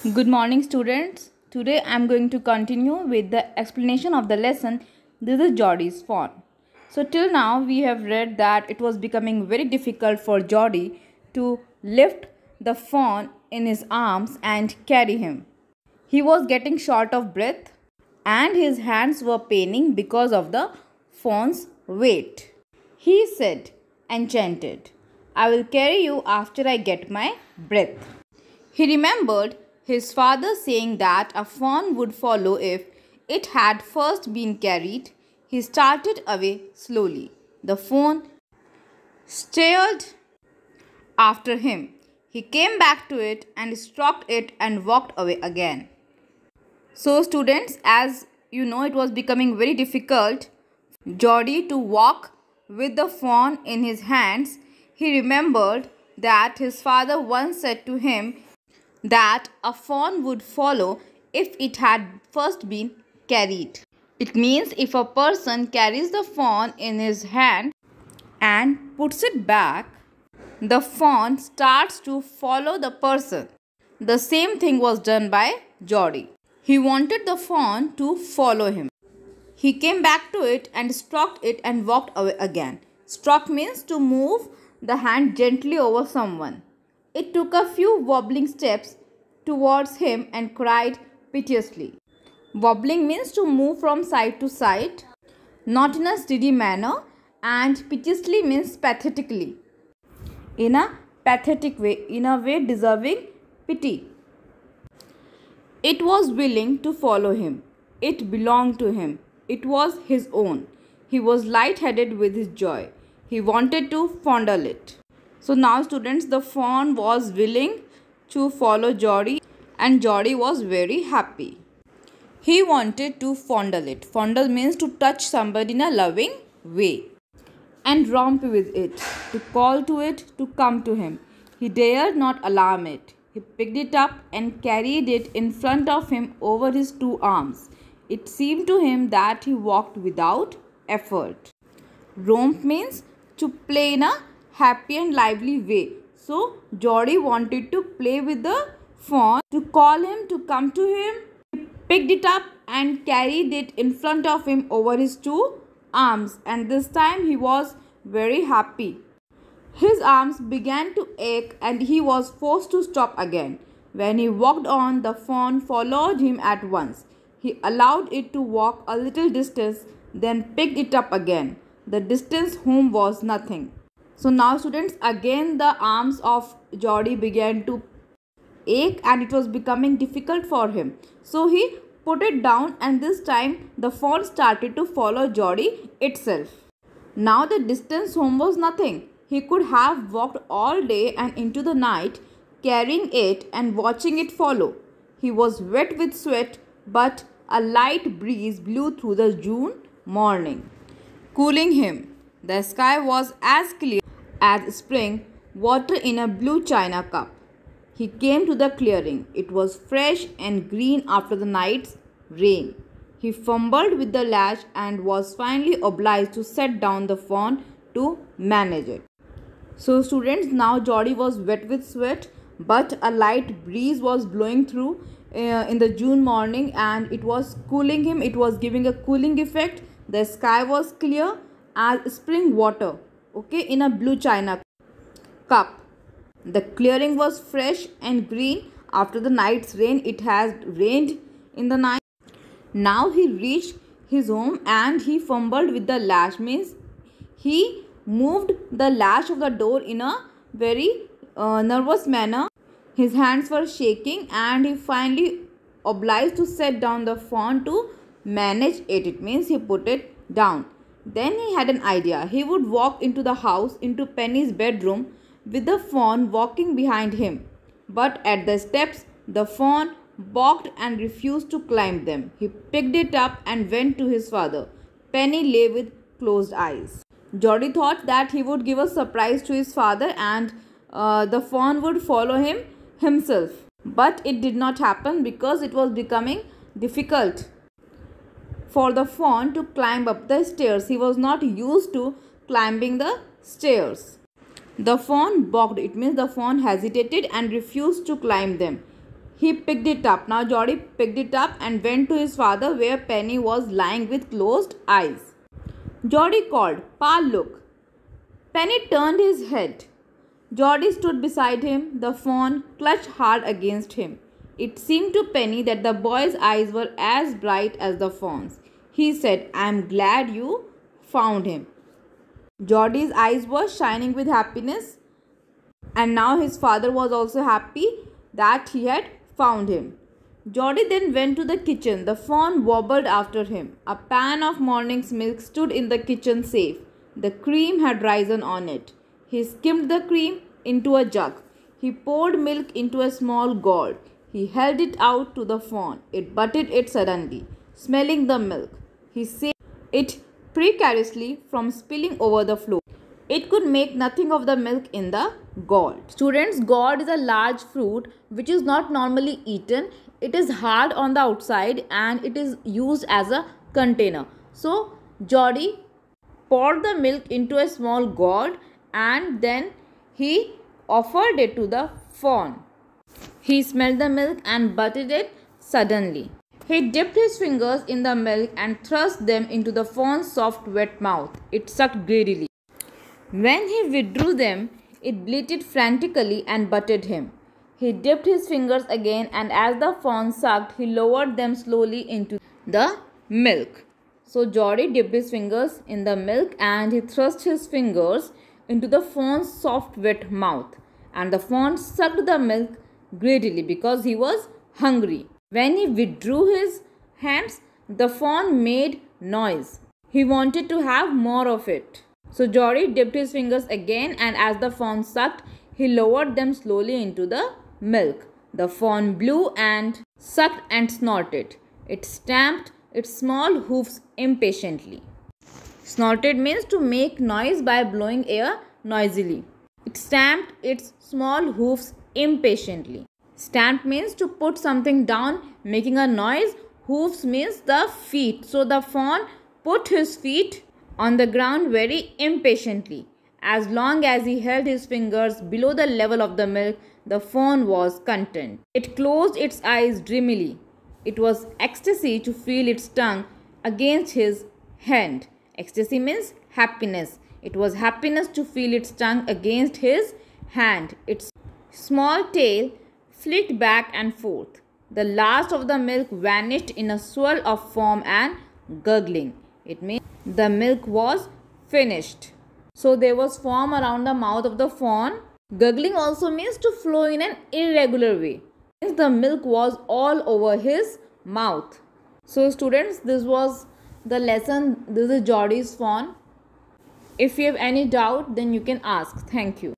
Good morning, students. Today I am going to continue with the explanation of the lesson. This is Geordie's fawn. So, till now we have read that it was becoming very difficult for Geordie to lift the fawn in his arms and carry him. He was getting short of breath and his hands were paining because of the fawn's weight. He said, enchanted, I will carry you after I get my breath. He remembered his father saying that a fawn would follow if it had first been carried. He started away slowly. The fawn stared after him. He came back to it and stroked it and walked away again. So, students, as you know, it was becoming very difficult Geordie to walk with the fawn in his hands. He remembered that his father once said to him that a fawn would follow if it had first been carried. It means if a person carries the fawn in his hand and puts it back, the fawn starts to follow the person. The same thing was done by Geordie. He wanted the fawn to follow him. He came back to it and stroked it and walked away again. Stroke means to move the hand gently over someone. It took a few wobbling steps towards him and cried piteously. Wobbling means to move from side to side, not in a steady manner, and piteously means pathetically. In a pathetic way, in a way deserving pity. It was willing to follow him. It belonged to him. It was his own. He was light-headed with his joy. He wanted to fondle it. So now, students, the fawn was willing to follow Geordie and Geordie was very happy. He wanted to fondle it. Fondle means to touch somebody in a loving way and romp with it, to call to it to come to him. He dared not alarm it. He picked it up and carried it in front of him over his two arms. It seemed to him that he walked without effort. Romp means to play in a happy and lively way. So, Geordie wanted to play with the fawn, to call him to come to him. He picked it up and carried it in front of him over his two arms, and this time he was very happy. His arms began to ache and he was forced to stop again. When he walked on, the fawn followed him at once. He allowed it to walk a little distance, then picked it up again. The distance home was nothing. So now, students, again the arms of Geordie began to ache and it was becoming difficult for him. So he put it down and this time the fawn started to follow Geordie itself. Now the distance home was nothing. He could have walked all day and into the night carrying it and watching it follow. He was wet with sweat, but a light breeze blew through the June morning, cooling him. The sky was as clear as spring water in a blue china cup. He came to the clearing. It was fresh and green after the night's rain. He fumbled with the latch and was finally obliged to set down the fawn to manage it. So, students, now Geordie was wet with sweat, but a light breeze was blowing through in the June morning and it was cooling him. It was giving a cooling effect. The sky was clear as spring water, okay, in a blue china cup. The clearing was fresh and green after the night's rain. It had rained in the night. Now he reached his home and he fumbled with the latch, means he moved the latch of the door in a very nervous manner. His hands were shaking and he finally obliged to set down the fawn to manage it. It means he put it down. Then he had an idea. He would walk into the house, into Penny's bedroom with the fawn walking behind him. But at the steps, the fawn balked and refused to climb them. He picked it up and went to his father. Penny lay with closed eyes. Geordie thought that he would give a surprise to his father and the fawn would follow him himself. But it did not happen because it was becoming difficult for the fawn to climb up the stairs. He was not used to climbing the stairs. The fawn balked. It means the fawn hesitated and refused to climb them. He picked it up. Now Geordie picked it up and went to his father where Penny was lying with closed eyes. Geordie called, "Pa, look." Penny turned his head. Geordie stood beside him, the fawn clutched hard against him. It seemed to Penny that the boy's eyes were as bright as the fawn's. He said, "I'm glad you found him." Geordie's eyes were shining with happiness, and now his father was also happy that he had found him. Geordie then went to the kitchen. The fawn wobbled after him. A pan of morning's milk stood in the kitchen safe. The cream had risen on it. He skimmed the cream into a jug. He poured milk into a small gourd. He held it out to the fawn. It butted it suddenly, smelling the milk. He saved it precariously from spilling over the floor. It could make nothing of the milk in the gourd. Students, gourd is a large fruit which is not normally eaten. It is hard on the outside and it is used as a container. So, Geordie poured the milk into a small gourd and then he offered it to the fawn. He smelled the milk and butted it suddenly. He dipped his fingers in the milk and thrust them into the fawn's soft wet mouth. It sucked greedily. When he withdrew them, it bleated frantically and butted him. He dipped his fingers again, and as the fawn sucked, he lowered them slowly into the milk. So Geordie dipped his fingers in the milk and he thrust his fingers into the fawn's soft wet mouth. And the fawn sucked the milk greedily because he was hungry. When he withdrew his hands, the fawn made noise. He wanted to have more of it. So Geordie dipped his fingers again, and as the fawn sucked, he lowered them slowly into the milk. The fawn blew and sucked and snorted. It stamped its small hoofs impatiently. Snorted means to make noise by blowing air noisily. It stamped its small hoofs impatiently. Stamp means to put something down, making a noise. Hoofs means the feet. So the fawn put his feet on the ground very impatiently. As long as he held his fingers below the level of the milk, the fawn was content. It closed its eyes dreamily. It was ecstasy to feel its tongue against his hand. Ecstasy means happiness. It was happiness to feel its tongue against his hand. Its small tail flicked back and forth. The last of the milk vanished in a swirl of foam and gurgling. It means the milk was finished. So there was foam around the mouth of the fawn. Gurgling also means to flow in an irregular way. Means the milk was all over his mouth. So students, this was the lesson. This is Geordie's fawn. If you have any doubt, then you can ask. Thank you.